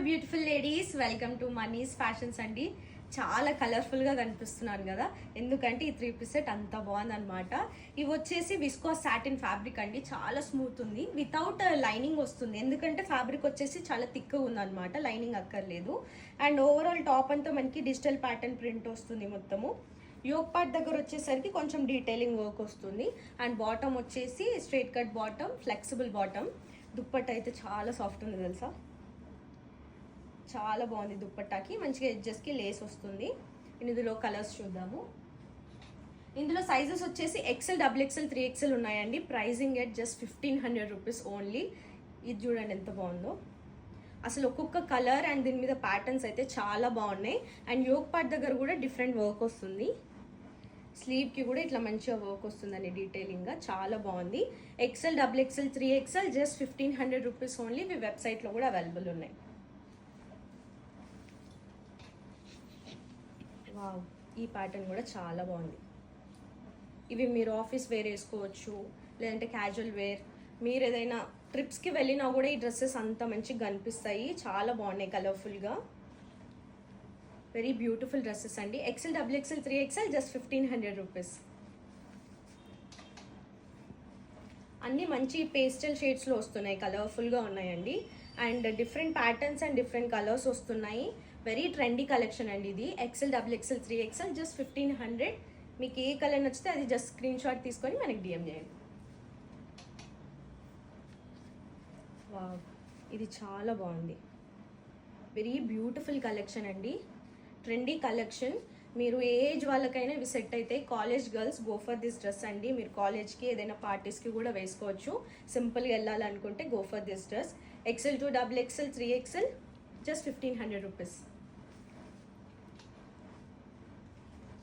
Beautiful ladies, welcome to Mani's fashions అండి. చాలా కలర్ఫుల్గా కనిపిస్తున్నాను కదా, ఎందుకంటే ఈ 3 పీస్ సెట్ అంత బాగుందన్నమాట. ఇవి వచ్చేసి విస్కోస్ సాటిన్ ఫ్యాబ్రిక్ అండి, చాలా స్మూత్ ఉంది, వితౌట్ లైనింగ్ వస్తుంది. ఎందుకంటే ఫ్యాబ్రిక్ వచ్చేసి చాలా థిక్గా ఉందన్నమాట, లైనింగ్ అక్కర్లేదు. అండ్ ఓవరాల్ టాప్ అంతా మనకి డిజిటల్ ప్యాటర్న్ ప్రింట్ వస్తుంది మొత్తము. యోక్ పార్ట్ దగ్గర వచ్చేసరికి కొంచెం డీటెయిలింగ్ వర్క్ వస్తుంది. అండ్ బాటమ్ వచ్చేసి straight cut bottom, flexible bottom. Dupatta అయితే చాలా సాఫ్ట్ ఉంది తెలుసా, చాలా బాగుంది. దుప్పట్టాకి మంచిగా ఎడ్జెస్కి లేస్ వస్తుంది. ఇందులో కలర్స్ చూద్దాము. ఇందులో సైజెస్ వచ్చేసి XL, XXL, 3XL ఉన్నాయండి. Pricing at just 1500 rupees only. ఇది చూడండి ఎంత బాగుందో అసలు. ఒక్కొక్క కలర్ అండ్ దీని మీద ప్యాటర్న్స్ అయితే చాలా బాగున్నాయి. అండ్ యోక్ పార్ట్ దగ్గర కూడా డిఫరెంట్ వర్క్ వస్తుంది. స్లీవ్కి కూడా ఇట్లా మంచిగా వర్క్ వస్తుందండి, డీటెయిలింగ్గా చాలా బాగుంది. XL, XXL, 3XL just 1500 rupees only. ఇవి వెబ్సైట్లో కూడా అవైలబుల్ ఉన్నాయి. వావ్, ఈ ప్యాటర్న్ కూడా చాలా బాగుంది. ఇవి మీరు ఆఫీస్ వేర్ వేసుకోవచ్చు, లేదంటే క్యాజువల్ వేర్. మీరు ఏదైనా ట్రిప్స్కి వెళ్ళినా కూడా ఈ డ్రెస్సెస్ అంత మంచిగా కనిపిస్తాయి. చాలా బాగున్నాయి కలర్ఫుల్గా. వెరీ బ్యూటిఫుల్ డ్రెస్సెస్ అండి. XL, XXL, 3XL just 1500 rupees. అన్నీ మంచి పేస్టల్ షేడ్స్లో వస్తున్నాయి, కలర్ఫుల్గా ఉన్నాయండి. And different patterns and different colours వస్తున్నాయి. వెరీ ట్రెండీ కలెక్షన్ అండి ఇది. XL, XXL, 3XL just 1500. మీకు ఏ కలర్ నచ్చితే అది జస్ట్ స్క్రీన్ షాట్ తీసుకొని మనకి DM చేయండి. వావ్, ఇది చాలా బాగుంది. వెరీ బ్యూటిఫుల్ కలెక్షన్ అండి, ట్రెండీ కలెక్షన్. మీరు ఏ ఏజ్ వాళ్ళకైనా ఇవి సెట్ అయితే. College girls go for this dress అండి. మీరు కాలేజ్కి ఏదైనా పార్టీస్కి కూడా వేసుకోవచ్చు. సింపుల్గా వెళ్ళాలనుకుంటే go for this dress. XL to XXL, 3XL just 1500 rupees.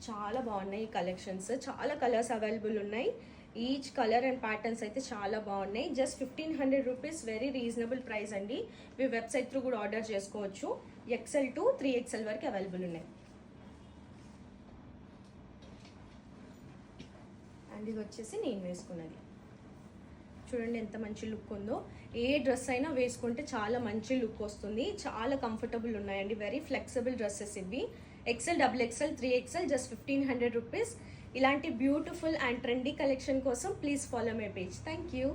చాలా బాగున్నాయి ఈ కలెక్షన్స్. చాలా కలర్స్ అవైలబుల్ ఉన్నాయి. ఈచ్ కలర్ అండ్ ప్యాటర్న్స్ అయితే చాలా బాగున్నాయి. Just 1500 rupees, very reasonable price అండి. మీ వెబ్సైట్ త్రూ కూడా ఆర్డర్ చేసుకోవచ్చు. XL to 3XL వరకు అవైలబుల్ ఉన్నాయి. అండ్ ఇది వచ్చేసి నేను వేసుకున్నది. చూడండి ఎంత మంచి లుక్ ఉందో. ఏ డ్రెస్ అయినా వేసుకుంటే చాలా మంచి లుక్ వస్తుంది. చాలా కంఫర్టబుల్ ఉన్నాయండి. వెరీ ఫ్లెక్సిబుల్ డ్రెస్సెస్ ఇవి. XL, XXL, 3XL just 1500 rupees. ఇలాంటి బ్యూటిఫుల్ అండ్ ట్రెండీ కలెక్షన్ కోసం please follow my page. Thank you.